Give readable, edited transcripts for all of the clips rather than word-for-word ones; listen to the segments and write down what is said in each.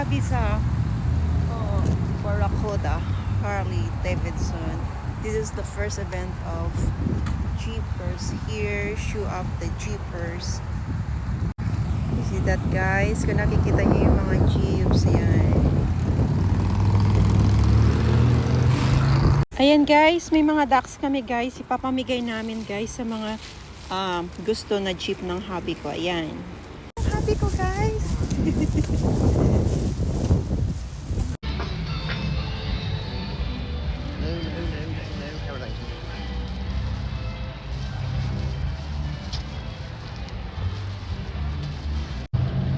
hobby sa Barracuda, Harley Davidson. This is the first event of Jeepers here. Show off the Jeepers. You see that, guys? Kung nakikita niyo yung mga Jeeps, yan. Ayan, guys, may mga ducks kami, guys. Ipapamigay namin, guys, sa mga gusto na jeep ng hobby ko. Ayan. Hobby ko, guys.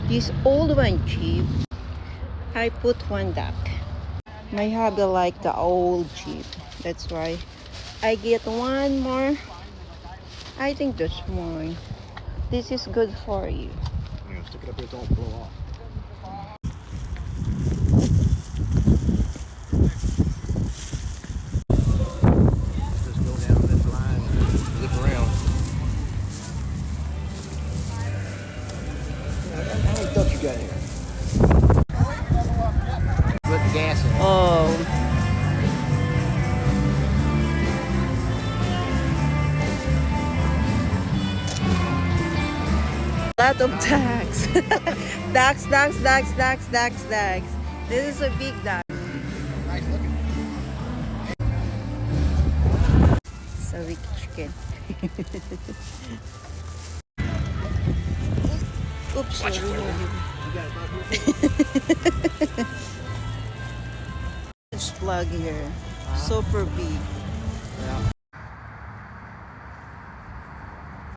This old one Jeep, I put one duck. My hubby like the old Jeep. That's why I get one more. I think that's one. This is good for you. Yeah, stick it up here, don't blow off. Just go down this line and zip around. How many ducks you got here? Put the gas in. Oh. Lot of ducks. Ducks. This is a big duck. Nice looking. It's a big chicken. Oops, sorry. This plug here, super big. Yeah.